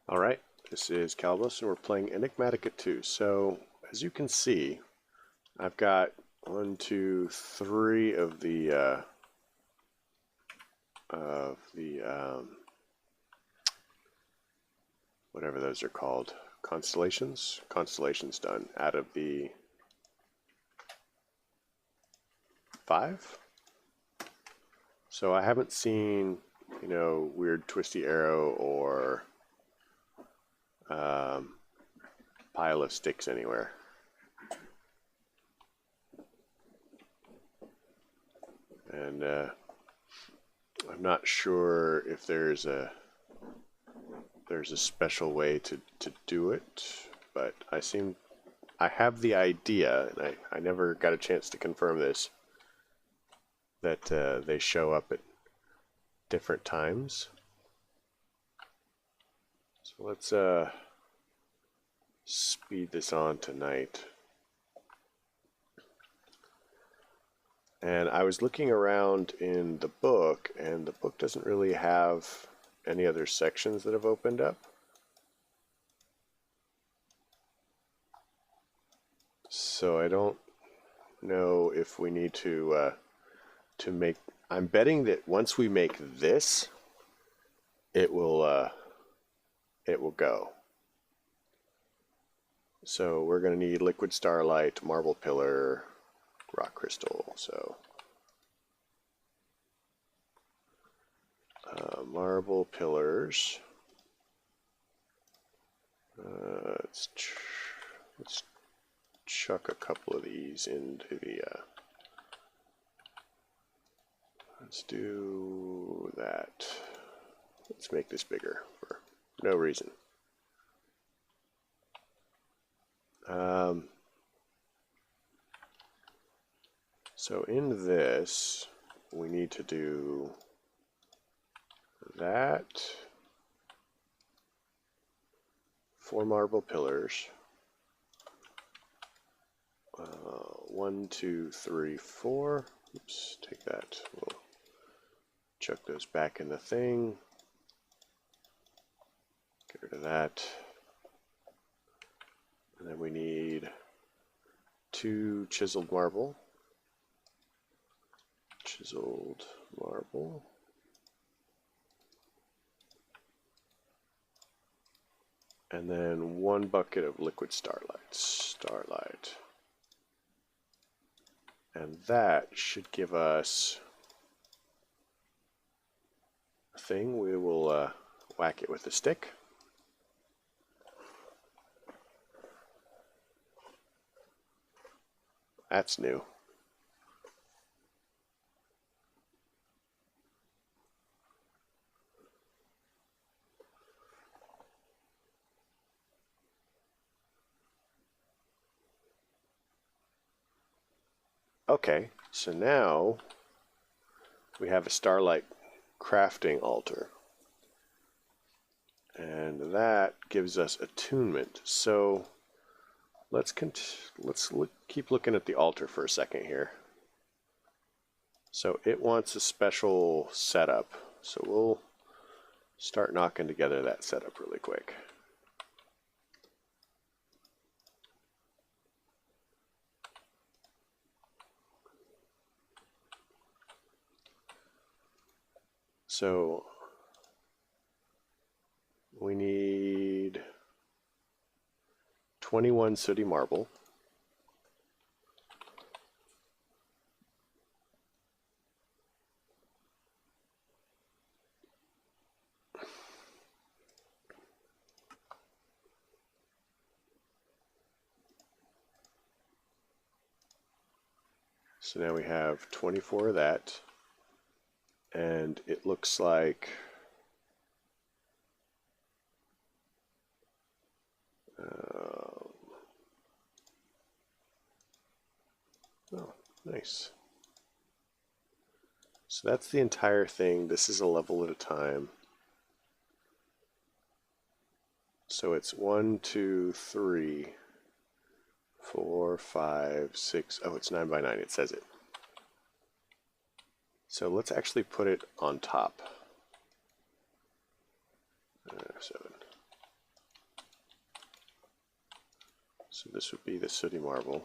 Alright, this is Calibos and we're playing Enigmatica 2. So, as you can see, I've got 1, 2, 3 of the whatever those are called, constellations done out of the 5. So I haven't seen, weird twisty arrow or pile of sticks anywhere. And I'm not sure if there's a special way to do it, but I have the idea, and I never got a chance to confirm this, that they show up at different times. So let's speed this on tonight. And I was looking around in the book, and the book doesn't really have any other sections that have opened up. So I don't know if we need to make. I'm betting that once we make this, it will go. So we're going to need liquid starlight, marble pillar, rock crystal. So marble pillars. Let's chuck a couple of these into the. Let's do that. Let's make this bigger for no reason. So in this, we need to do that, 4 marble pillars, 1, 2, 3, 4. Oops, take that. We'll chuck those back in the thing. Get rid of that. And then we need 2 chiseled marble. Chiseled marble. And then 1 bucket of liquid starlight. And that should give us a thing. We will whack it with a stick. That's new. Okay, so now we have a starlight crafting altar. And that gives us attunement. So let's keep looking at the altar for a second here. So it wants a special setup. So we'll start knocking together that setup really quick. So we need 21 sooty marble. So now we have 24 of that. And it looks like oh, nice. So that's the entire thing. This is a level at a time. So it's 1, 2, 3, 4, 5, 6. Oh, it's 9 by 9. It says it. So let's actually put it on top. 7. So this would be the sooty marble.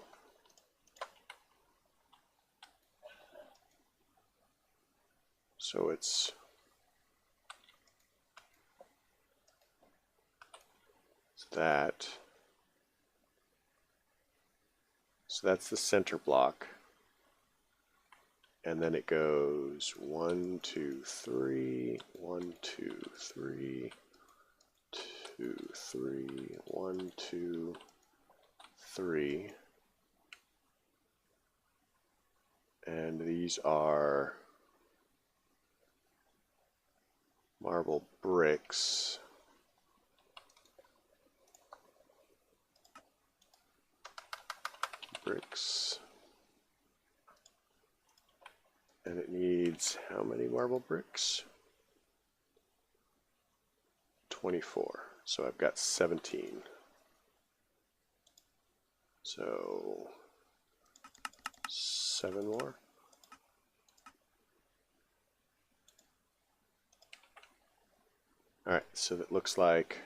So it's that. So that's the center block. And then it goes 1, 2, 3, 1, 2, 3, 2, 3, 1, 2, 3. And these are marble bricks. And it needs how many marble bricks? 24. So I've got 17. So 7 more. Alright, so that looks like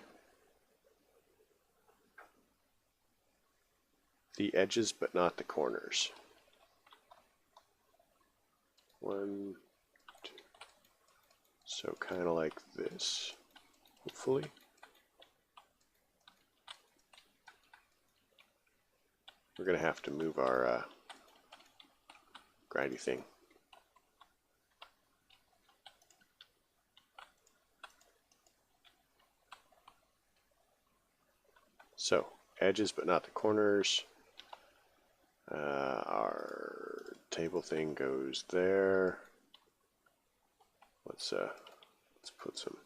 the edges but not the corners. 1, 2. So kind of like this, hopefully. We're going to have to move our grindy thing. So, edges but not the corners. Our table thing goes there. Let's put some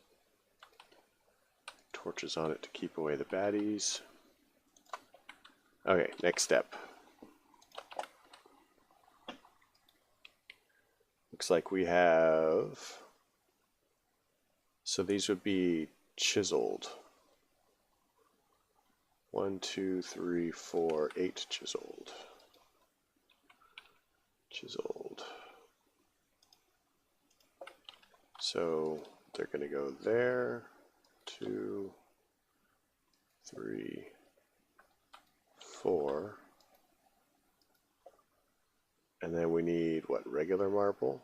torches on it to keep away the baddies. Okay, next step. Looks like we have, so these would be chiseled. 1, 2, 3, 4, 8 chiseled. Chiseled. So they're going to go there. 2, 3, 4. And then we need what? Regular marble?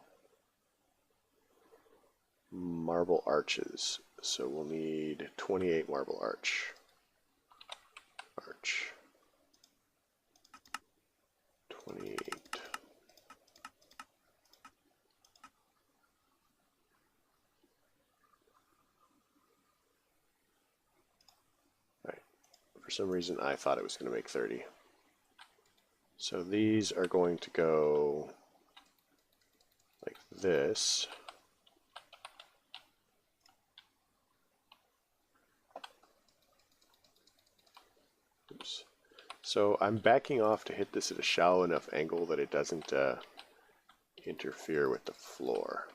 Marble arches. So we'll need 28 marble arch. 28. Right. For some reason I thought it was going to make 30. So these are going to go like this. Oops. So I'm backing off to hit this at a shallow enough angle that it doesn't interfere with the floor.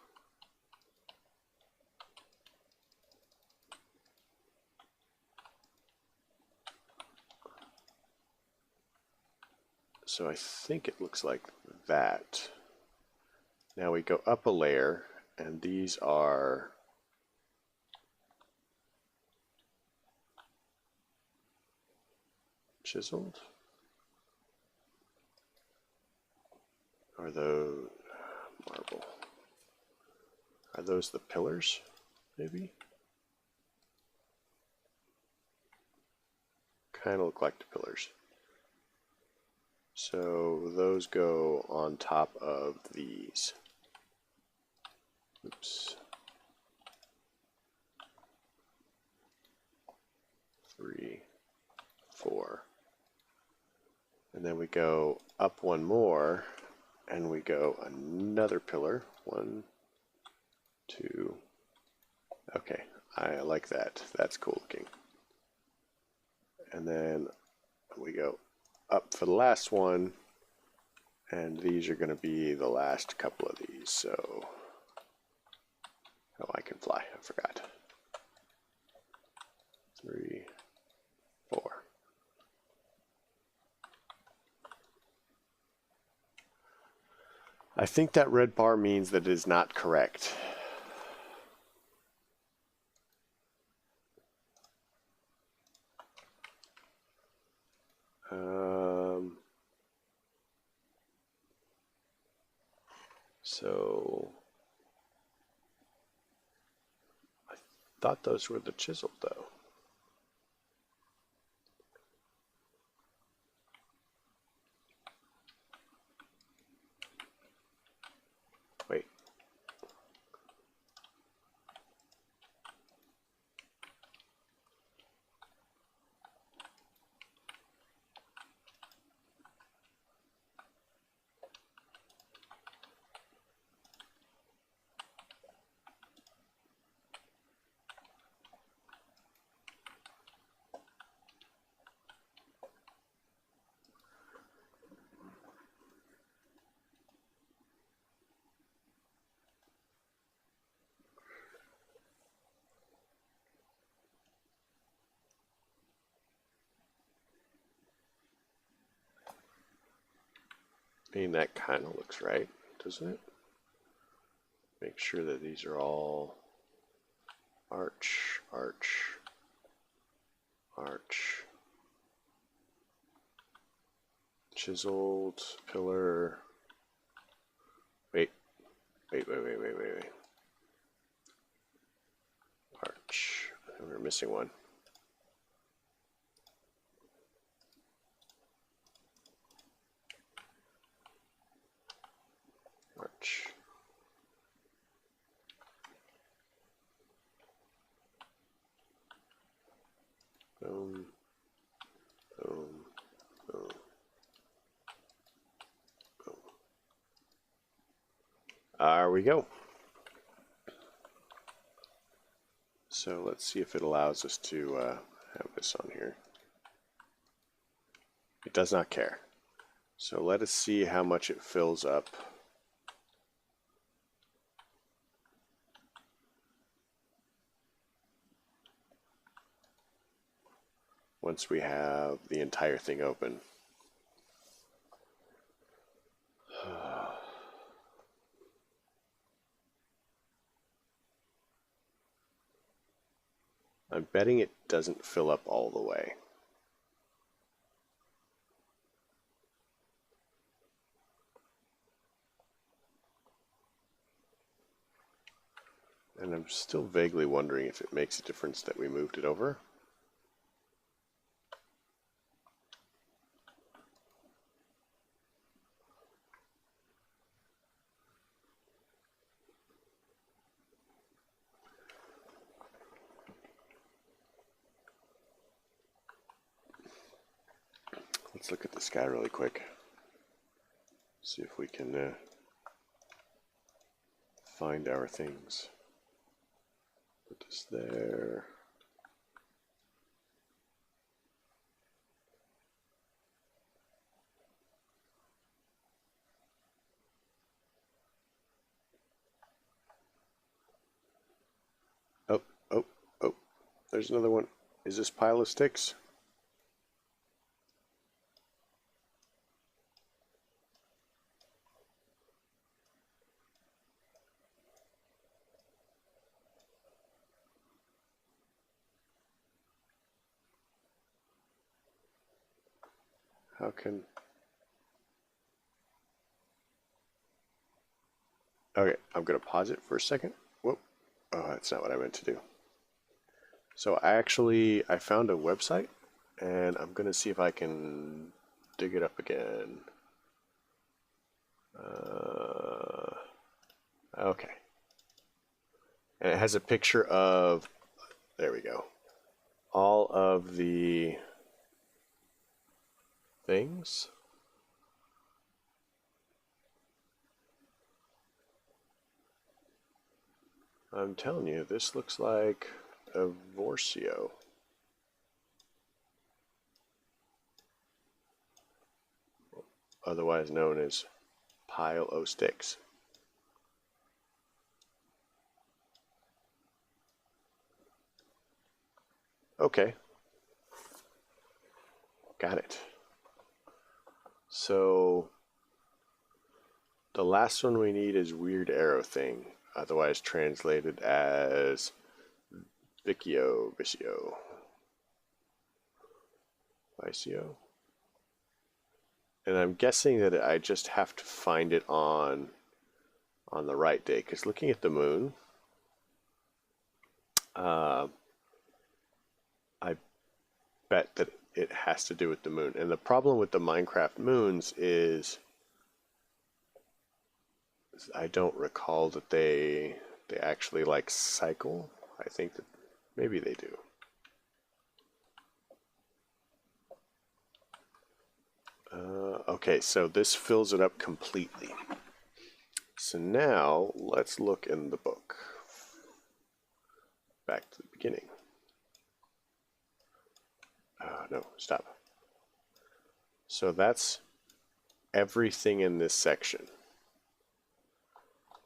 So I think it looks like that. Now we go up a layer, and these are chiseled. Are those marble? Are those the pillars, maybe? Kind of look like the pillars. So those go on top of these. Oops. 3, 4. And then we go up one more, and we go another pillar. 1, 2. Okay, I like that. That's cool looking. And then we go up for the last one, and these are going to be the last couple of these. So, oh, I can fly. I forgot. 3, 4. I think that red bar means that it is not correct. So I thought those were the chiseled though. Wait. I mean, that kind of looks right, doesn't it? Make sure that these are all arch, arch, arch, chiseled, pillar. Wait. Arch. We're missing one. Arch. Boom. Boom. Boom. Boom. There we go. So let's see if it allows us to have this on here. It does not care. So let us see how much it fills up. Once we have the entire thing open. I'm betting it doesn't fill up all the way. And I'm still vaguely wondering if it makes a difference that we moved it over. Let's look at the sky really quick. See if we can find our things. Put this there. Oh, oh, oh, there's another one. Is this pile of sticks? How can... Okay, I'm going to pause it for a second. Whoop. Oh, that's not what I meant to do. So I found a website, and I'm going to see if I can dig it up again. Okay. And it has a picture of, there we go, all of the things. I'm telling you, this looks like a Vorcio. Otherwise known as pile o' sticks. Okay. Got it. So the last one we need is weird arrow thing, otherwise translated as Vicio. And I'm guessing that I just have to find it on the right day, because looking at the moon, I bet that it has to do with the moon. And the problem with the Minecraft moons is I don't recall that they actually like cycle. I think that maybe they do. Okay, so this fills it up completely. So now let's look in the book. Back to the beginning. No, stop. So that's everything in this section.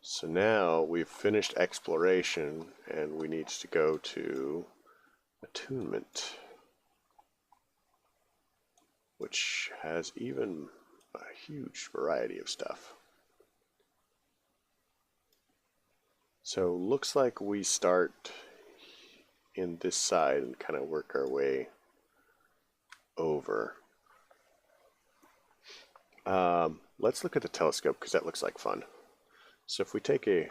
So now we've finished exploration and we need to go to attunement, which has even a huge variety of stuff. So looks like we start in this side and kind of work our way over. Let's look at the telescope because that looks like fun. So if we take a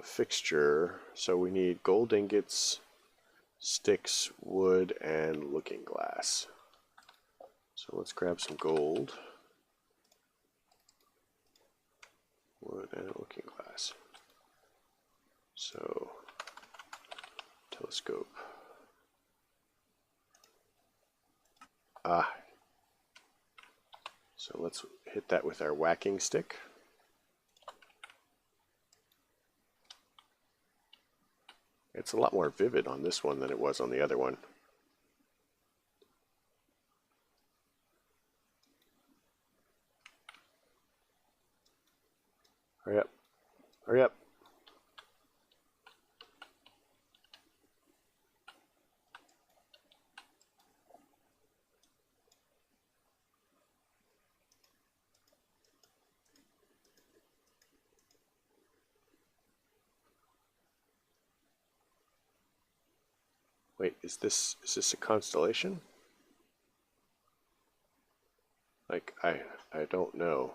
fixture, so we need gold ingots, sticks, wood, and looking glass. So let's grab some gold, wood, and looking glass. So telescope. So let's hit that with our whacking stick. It's a lot more vivid on this one than it was on the other one. Hurry up. Hurry up. Wait, is this a constellation? Like, I don't know.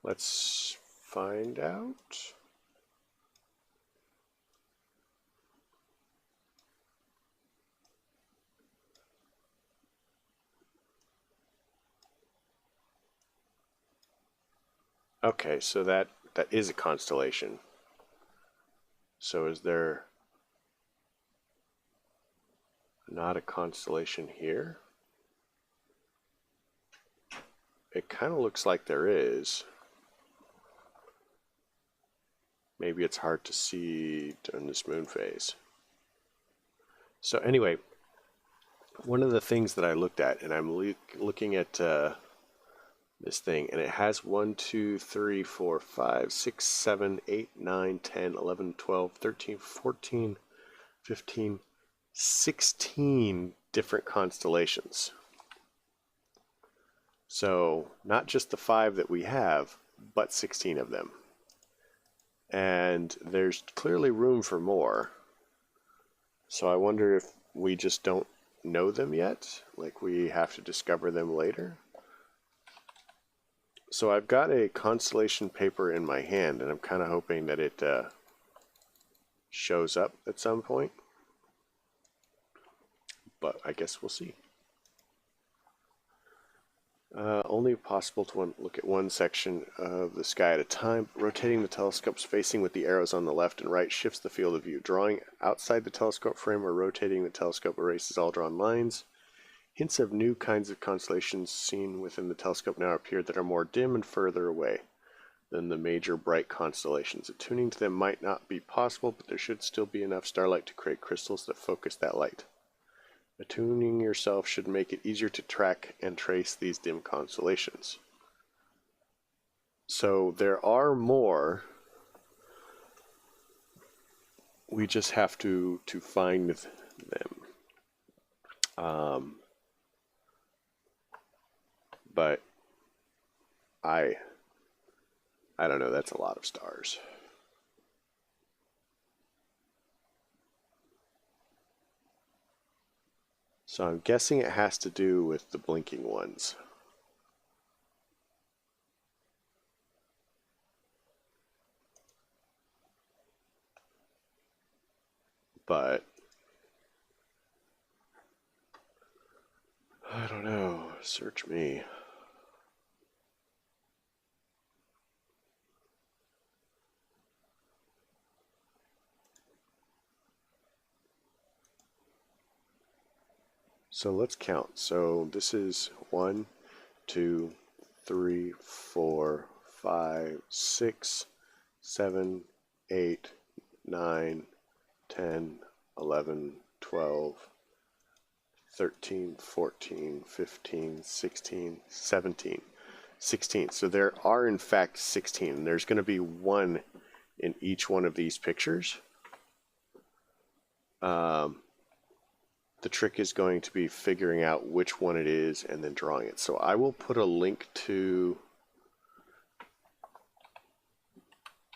Let's find out. Okay, so that is a constellation. So is there not a constellation here? It kind of looks like there is. Maybe it's hard to see during this moon phase. So anyway, one of the things that I looked at, and I'm looking at this thing, and it has 1, 2, 3, 4, 5, 6, 7, 8, 9, 10, 11, 12, 13, 14, 15, 16 different constellations. So not just the 5 that we have, but 16 of them. And there's clearly room for more. So I wonder if we just don't know them yet, like we have to discover them later. So I've got a constellation paper in my hand, and I'm kind of hoping that it shows up at some point. But I guess we'll see. Only possible to look at one section of the sky at a time. Rotating the telescope's facing with the arrows on the left and right shifts the field of view. Drawing outside the telescope frame or rotating the telescope erases all drawn lines. Hints of new kinds of constellations seen within the telescope now appear that are more dim and further away than the major bright constellations. Attuning to them might not be possible, but there should still be enough starlight to create crystals that focus that light. Attuning yourself should make it easier to track and trace these dim constellations. So there are more we just have to find them. But I don't know, that's a lot of stars. So I'm guessing it has to do with the blinking ones. But I don't know. Search me. So let's count. So this is 1, 2, 3, 4, 5, 6, 7, 8, 9, 10, 11, 12, 13, 14, 15, 16, 17, 16. So there are in fact 16. There's going to be one in each one of these pictures. The trick is going to be figuring out which one it is and then drawing it. So I will put a link to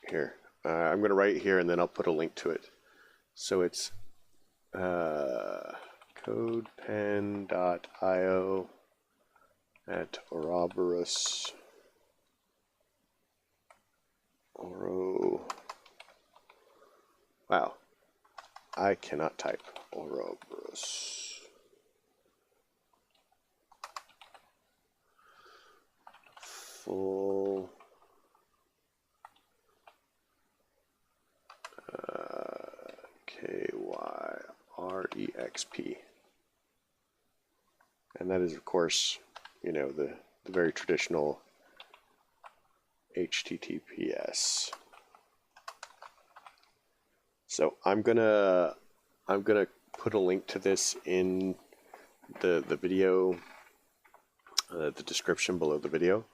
here. I'm going to write here and then I'll put a link to it. So it's codepen.io at Ouroboros. Wow, I cannot type Ouroboros. Full KYREXP. And that is, of course, you know, the very traditional HTTPS. So I'm gonna put a link to this in the video, the description below the video,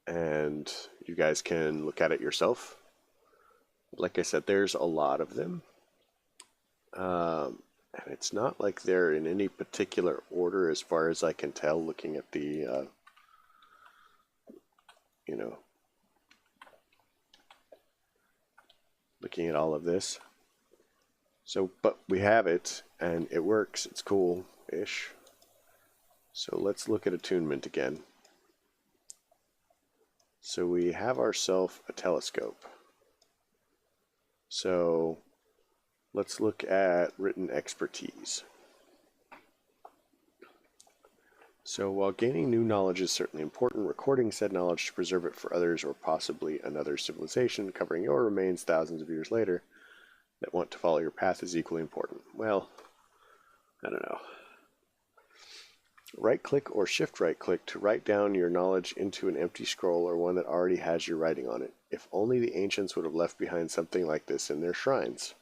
and you guys can look at it yourself. Like I said, there's a lot of them, and it's not like they're in any particular order as far as I can tell looking at the you know, looking at all of this. So, but we have it and it works. It's cool-ish. So let's look at attunement again. So we have ourselves a telescope. So let's look at written expertise. So while gaining new knowledge is certainly important, recording said knowledge to preserve it for others or possibly another civilization covering your remains thousands of years later that want to follow your path is equally important. Well, I don't know. Right-click or shift-right-click to write down your knowledge into an empty scroll or one that already has your writing on it. If only the ancients would have left behind something like this in their shrines.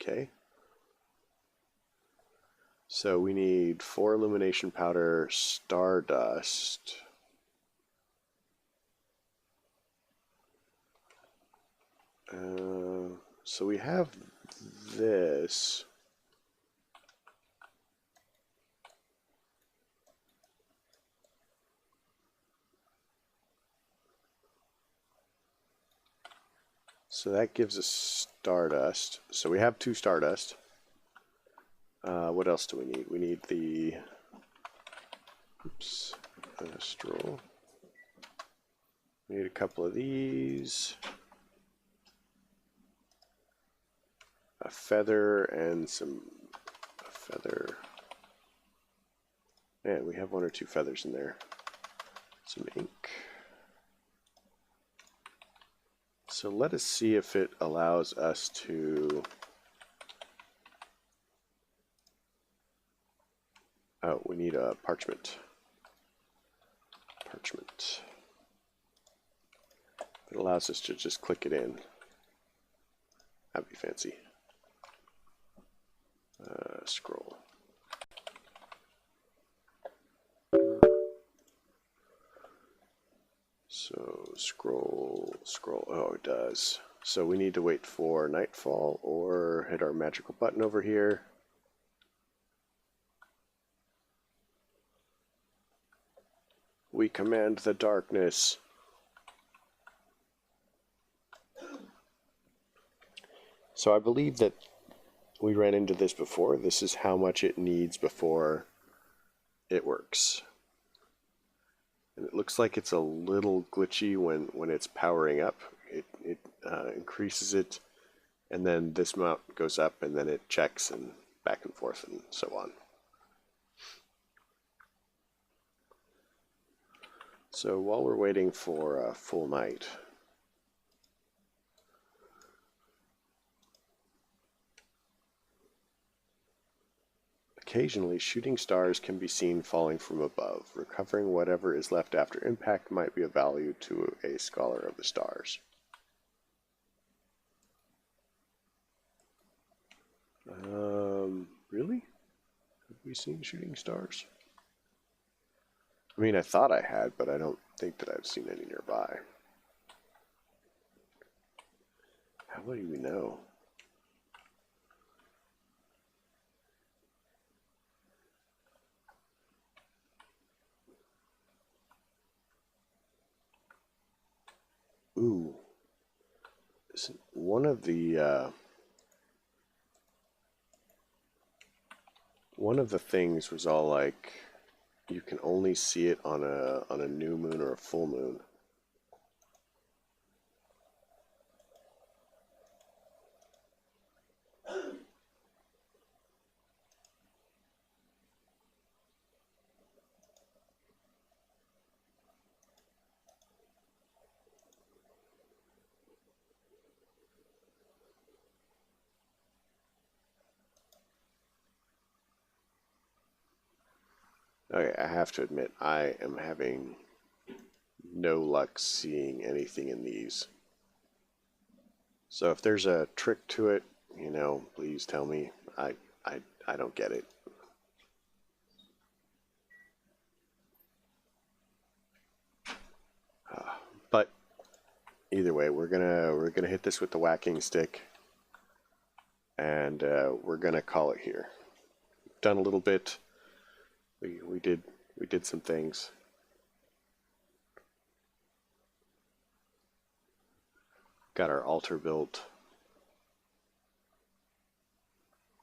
Okay. So we need 4 illumination powder, stardust. So we have this. So that gives us stardust. So we have 2 stardust. What else do we need? We need the astral. We need a couple of these. A feather and a feather. Man, we have 1 or 2 feathers in there. Some ink. So let us see if it allows us to. Oh, we need a parchment. Parchment. It allows us to just click it in. That'd be fancy. Scroll. So scroll. Oh, it does. So we need to wait for nightfall or hit our magical button over here. We command the darkness. So I believe that we ran into this before. This is how much it needs before it works. And it looks like it's a little glitchy when it's powering up. It increases it, and then this amount goes up, and then it checks and back and forth and so on. So while we're waiting for a full night, occasionally shooting stars can be seen falling from above. Recovering whatever is left after impact might be of value to a scholar of the stars. Really? Have we seen shooting stars? I mean, I thought I had, but I don't think that I've seen any nearby. How do we know? Ooh. One of the things was all like, you can only see it on a new moon or a full moon. Okay, I have to admit, I am having no luck seeing anything in these. So if there's a trick to it, you know, please tell me. I don't get it. But either way, we're gonna hit this with the whacking stick, and we're gonna call it here. Done a little bit. We did some things. Got our altar built.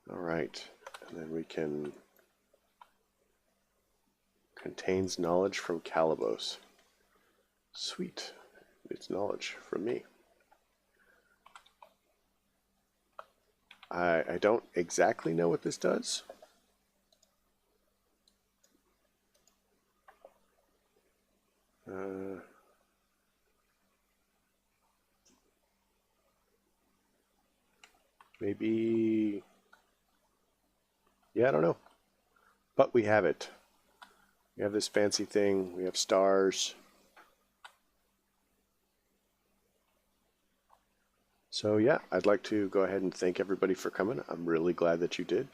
All right, and then we can contains knowledge from Calibos. Sweet, it's knowledge from me. I don't exactly know what this does. Maybe, yeah, I don't know. But we have it. We have this fancy thing. We have stars. So yeah, I'd like to go ahead and thank everybody for coming. I'm really glad that you did.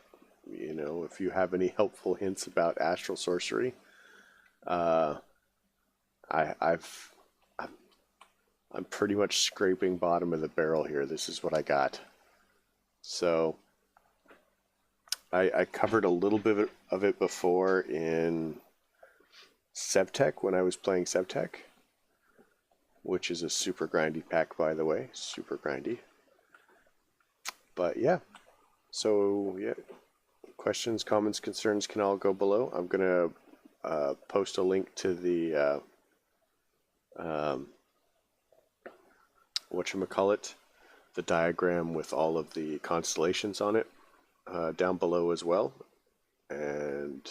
You know, if you have any helpful hints about astral sorcery, I'm pretty much scraping bottom of the barrel here. This is what I got. So I covered a little bit of it before in Sevtech when I was playing Sevtech, which is a super grindy pack, by the way. Super grindy. But yeah, so yeah, questions, comments, concerns can all go below. I'm going to post a link to the whatchamacallit, the diagram with all of the constellations on it down below as well, and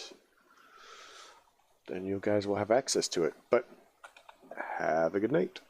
then you guys will have access to it. But have a good night.